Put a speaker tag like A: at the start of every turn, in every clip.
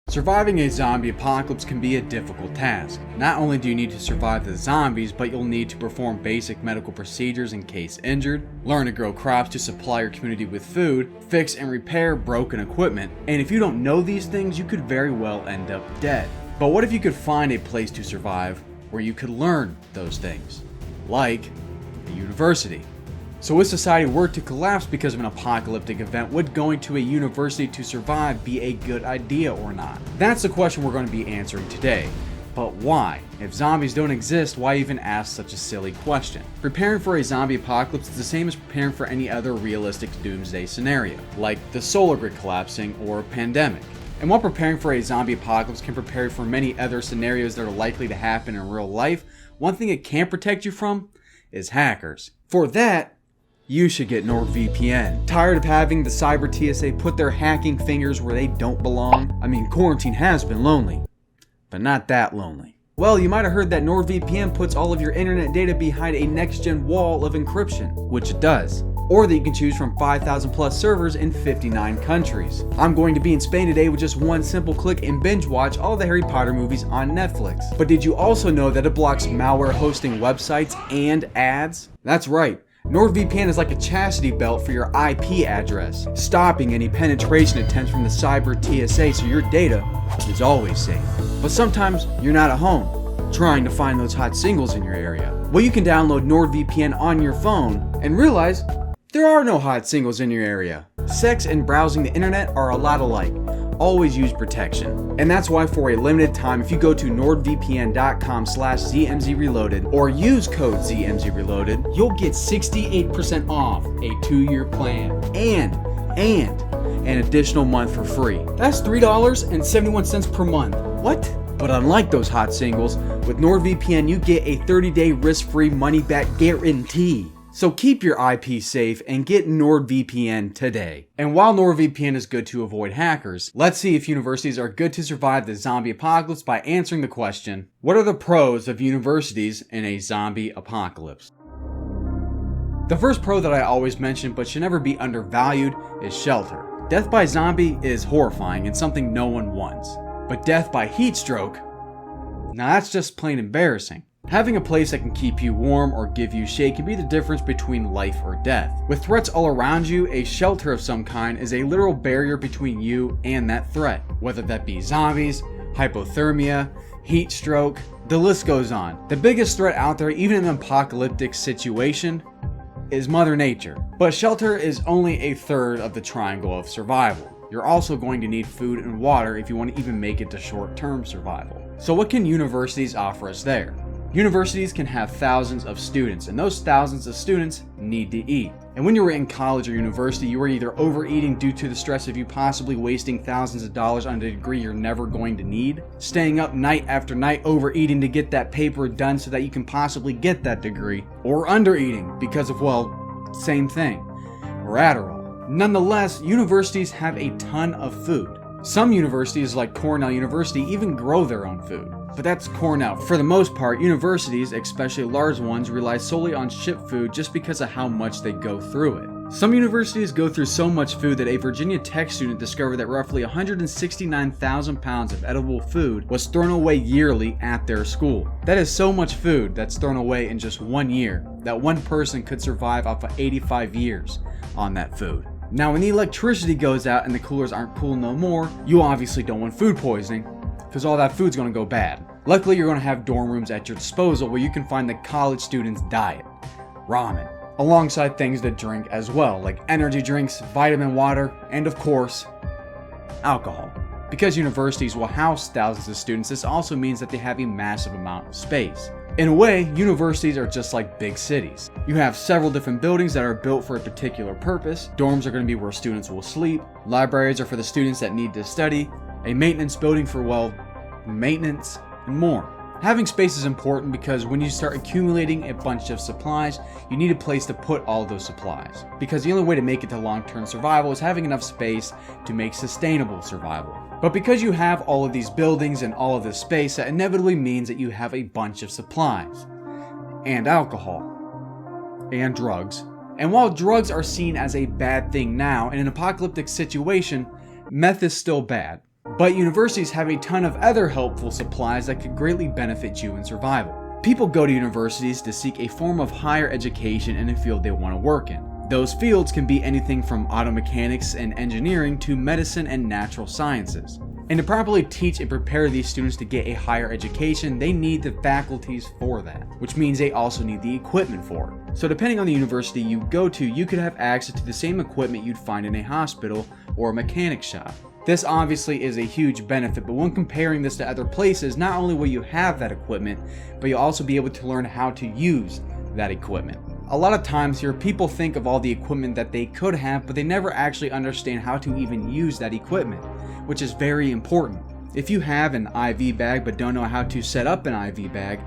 A: Surviving a zombie apocalypse can be a difficult task. Not only do you need to survive the zombies, but you'll need to perform basic medical procedures in case injured, learn to grow crops to supply your community with food, fix and repair broken equipment, and if you don't know these things, you could very well end up dead. But what if you could find a place to survive where you could learn those things? Like a university. So if society were to collapse because of an apocalyptic event, would going to a university to survive be a good idea or not? That's the question we're going to be answering today. But why? If zombies don't exist, why even ask such a silly question? Preparing for a zombie apocalypse is the same as preparing for any other realistic doomsday scenario, like the solar grid collapsing or a pandemic. And while preparing for a zombie apocalypse can prepare you for many other scenarios that are likely to happen in real life, one thing it can't protect you from is hackers. For that, you should get NordVPN. Tired of having the Cyber TSA put their hacking fingers where they don't belong? I mean, quarantine has been lonely, but not that lonely. Well, you might have heard that NordVPN puts all of your internet data behind a next-gen wall of encryption, which it does. Or that you can choose from 5,000 plus servers in 59 countries. I'm going to be in Spain today with just one simple click and binge watch all the Harry Potter movies on Netflix. But did you also know that it blocks malware hosting websites and ads? That's right. NordVPN is like a chastity belt for your IP address, stopping any penetration attempts from the Cyber TSA so your data is always safe. But sometimes you're not at home, trying to find those hot singles in your area. Well, you can download NordVPN on your phone and realize there are no hot singles in your area. Sex and browsing the internet are a lot alike. Always use protection. And that's why for a limited time, if you go to nordvpn.com/ZMZreloaded or use code ZMZreloaded, you'll get 68% off a 2-year plan and an additional month for free. That's $3.71 per month. What? But unlike those hot singles, with NordVPN you get a 30-day risk-free money-back guarantee. So keep your IP safe and get NordVPN today. And while NordVPN is good to avoid hackers, let's see if universities are good to survive the zombie apocalypse by answering the question, what are the pros of universities in a zombie apocalypse? The first pro that I always mention but should never be undervalued is shelter. Death by zombie is horrifying and something no one wants. But death by heat stroke, now that's just plain embarrassing. Having a place that can keep you warm or give you shade can be the difference between life or death. With threats all around you, a shelter of some kind is a literal barrier between you and that threat. Whether that be zombies, hypothermia, heat stroke, the list goes on. The biggest threat out there, even in an apocalyptic situation, is Mother Nature. But shelter is only a third of the triangle of survival. You're also going to need food and water if you want to even make it to short-term survival. So what can universities offer us there? Universities can have thousands of students, and those thousands of students need to eat. And when you were in college or university, you were either overeating due to the stress of you possibly wasting thousands of dollars on a degree you're never going to need, staying up night after night overeating to get that paper done so that you can possibly get that degree, or undereating because of, well, same thing, or Adderall. Nonetheless, universities have a ton of food. Some universities like Cornell University even grow their own food. But that's Cornell. For the most part, universities, especially large ones, rely solely on shipped food just because of how much they go through it. Some universities go through so much food that a Virginia Tech student discovered that roughly 169,000 pounds of edible food was thrown away yearly at their school. That is so much food that's thrown away in just 1 year that one person could survive off of 85 years on that food. Now, when the electricity goes out and the coolers aren't cool no more, you obviously don't want food poisoning, because all that food's going to go bad. Luckily, you're going to have dorm rooms at your disposal where you can find the college student's diet, ramen, alongside things to drink as well, like energy drinks, vitamin water, and of course, alcohol. Because universities will house thousands of students, this also means that they have a massive amount of space. In a way, universities are just like big cities. You have several different buildings that are built for a particular purpose. Dorms are going to be where students will sleep. Libraries are for the students that need to study. A maintenance building for, well, maintenance and more. Having space is important because when you start accumulating a bunch of supplies, you need a place to put all those supplies. Because the only way to make it to long-term survival is having enough space to make sustainable survival. But because you have all of these buildings and all of this space, that inevitably means that you have a bunch of supplies. And alcohol. And drugs. And while drugs are seen as a bad thing now, in an apocalyptic situation, meth is still bad. But universities have a ton of other helpful supplies that could greatly benefit you in survival. People go to universities to seek a form of higher education in a field they want to work in. Those fields can be anything from auto mechanics and engineering to medicine and natural sciences. And to properly teach and prepare these students to get a higher education, they need the faculties for that, which means they also need the equipment for it. So depending on the university you go to, you could have access to the same equipment you'd find in a hospital or a mechanic shop. This obviously is a huge benefit, but when comparing this to other places, not only will you have that equipment, but you'll also be able to learn how to use that equipment. A lot of times here, people think of all the equipment that they could have, but they never actually understand how to even use that equipment, which is very important. If you have an IV bag but don't know how to set up an IV bag,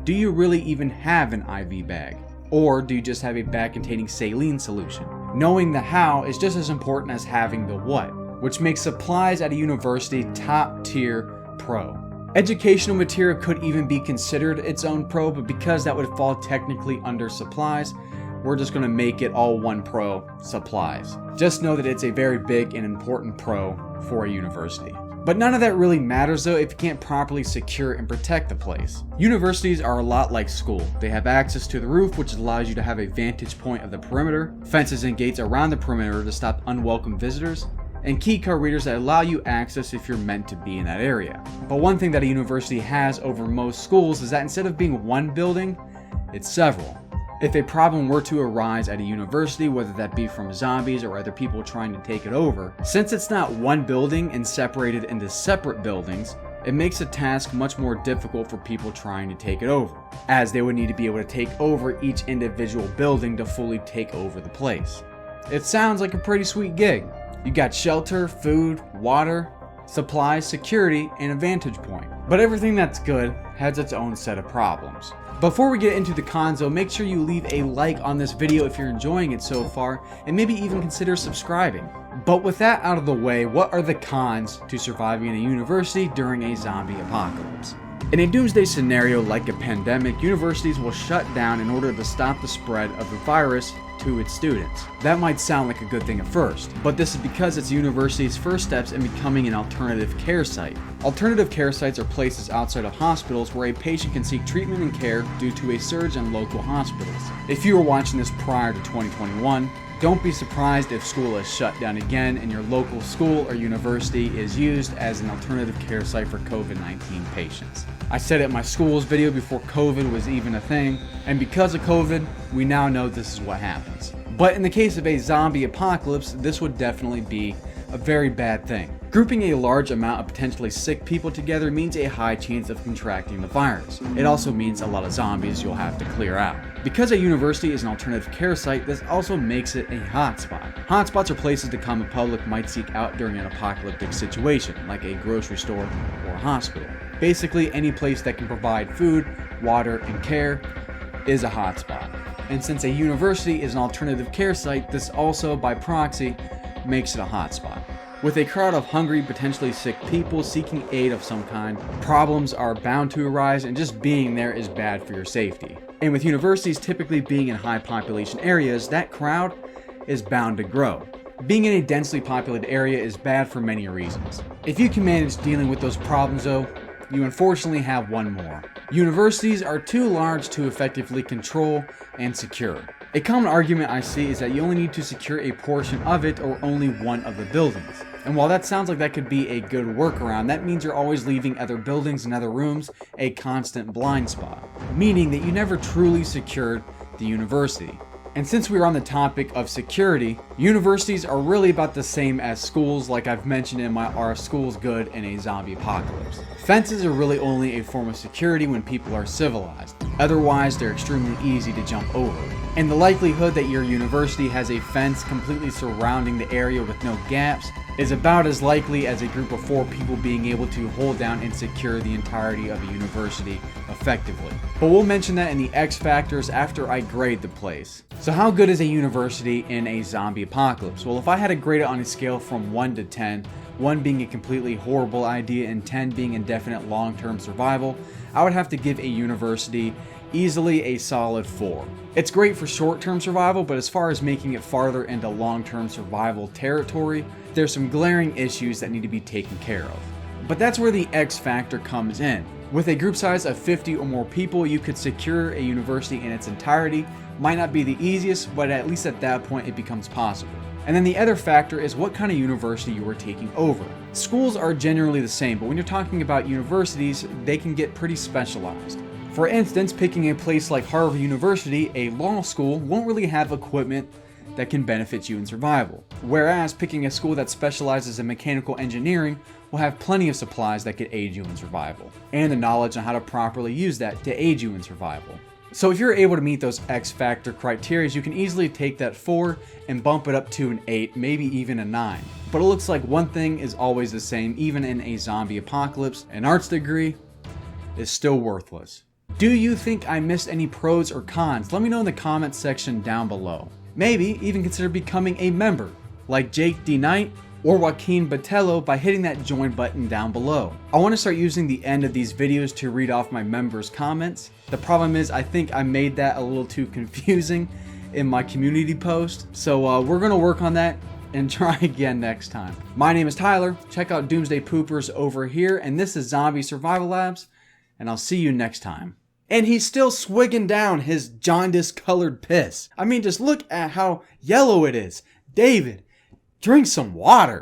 A: do you really even have an IV bag? Or do you just have a bag containing saline solution? Knowing the how is just as important as having the what, which makes supplies at a university top tier pro. Educational material could even be considered its own pro, but because that would fall technically under supplies, we're just going to make it all one pro, supplies. Just know that it's a very big and important pro for a university. But none of that really matters though if you can't properly secure and protect the place. Universities are a lot like school. They have access to the roof, which allows you to have a vantage point of the perimeter, fences and gates around the perimeter to stop unwelcome visitors, and key card readers that allow you access if you're meant to be in that area. But one thing that a university has over most schools is that instead of being one building, it's several. If a problem were to arise at a university, whether that be from zombies or other people trying to take it over, since it's not one building and separated into separate buildings, it makes the task much more difficult for people trying to take it over, as they would need to be able to take over each individual building to fully take over the place. It sounds like a pretty sweet gig. You got shelter, food, water, supplies, security, and a vantage point. But everything that's good has its own set of problems. Before we get into the cons though, make sure you leave a like on this video if you're enjoying it so far, and maybe even consider subscribing. But with that out of the way, what are the cons to surviving in a university during a zombie apocalypse? In a doomsday scenario like a pandemic, universities will shut down in order to stop the spread of the virus to its students. That might sound like a good thing at first, but this is because it's the university's first steps in becoming an alternative care site. Alternative care sites are places outside of hospitals where a patient can seek treatment and care due to a surge in local hospitals. If you were watching this prior to 2021, don't be surprised if school is shut down again and your local school or university is used as an alternative care site for COVID-19 patients. I said it in my school's video before COVID was even a thing, and because of COVID, we now know this is what happens. But in the case of a zombie apocalypse, this would definitely be a very bad thing. Grouping a large amount of potentially sick people together means a high chance of contracting the virus. It also means a lot of zombies you'll have to clear out. Because a university is an alternative care site, this also makes it a hotspot. Hotspots are places the common public might seek out during an apocalyptic situation, like a grocery store or a hospital. Basically, any place that can provide food, water, and care is a hotspot. And since a university is an alternative care site, this also, by proxy, makes it a hotspot. With a crowd of hungry, potentially sick people seeking aid of some kind, problems are bound to arise, and just being there is bad for your safety. And with universities typically being in high population areas, that crowd is bound to grow. Being in a densely populated area is bad for many reasons. If you can manage dealing with those problems though, you unfortunately have one more. Universities are too large to effectively control and secure. A common argument I see is that you only need to secure a portion of it or only one of the buildings. And while that sounds like that could be a good workaround, that means you're always leaving other buildings and other rooms a constant blind spot, meaning that you never truly secured the university. And since we are on the topic of security, universities are really about the same as schools, like I've mentioned in my Are Schools Good in a Zombie Apocalypse. Fences are really only a form of security when people are civilized. Otherwise, they're extremely easy to jump over. And the likelihood that your university has a fence completely surrounding the area with no gaps is about as likely as a group of 4 people being able to hold down and secure the entirety of a university effectively. But we'll mention that in the X factors after I grade the place. So how good is a university in a zombie apocalypse? Well, if I had to grade it on a scale from 1 to 10, 1 being a completely horrible idea and 10 being indefinite long-term survival, I would have to give a university easily a solid 4. It's great for short-term survival, but as far as making it farther into long-term survival territory, there's some glaring issues that need to be taken care of. But that's where the X factor comes in. With a group size of 50 or more people, you could secure a university in its entirety. Might not be the easiest, but at least at that point it becomes possible. And then the other factor is what kind of university you are taking over. Schools are generally the same, but when you're talking about universities, they can get pretty specialized. For instance, picking a place like Harvard University, a law school won't really have equipment that can benefit you in survival. Whereas picking a school that specializes in mechanical engineering will have plenty of supplies that could aid you in survival, and the knowledge on how to properly use that to aid you in survival. So if you're able to meet those X factor criteria, you can easily take that 4 and bump it up to an 8, maybe even a 9. But it looks like one thing is always the same, even in a zombie apocalypse: an arts degree is still worthless. Do you think I missed any pros or cons? Let me know in the comments section down below. Maybe even consider becoming a member, like Jake D. Knight or Joaquin Botello, by hitting that join button down below. I want to start using the end of these videos to read off my members' comments. The problem is I think I made that a little too confusing in my community post, so we're going to work on that and try again next time. My name is Tyler. Check out Doomsday Poopers over here, and this is Zombie Survival Labs, and I'll see you next time. And he's still swigging down his jaundice-colored piss. I mean, just look at how yellow it is. David, drink some water.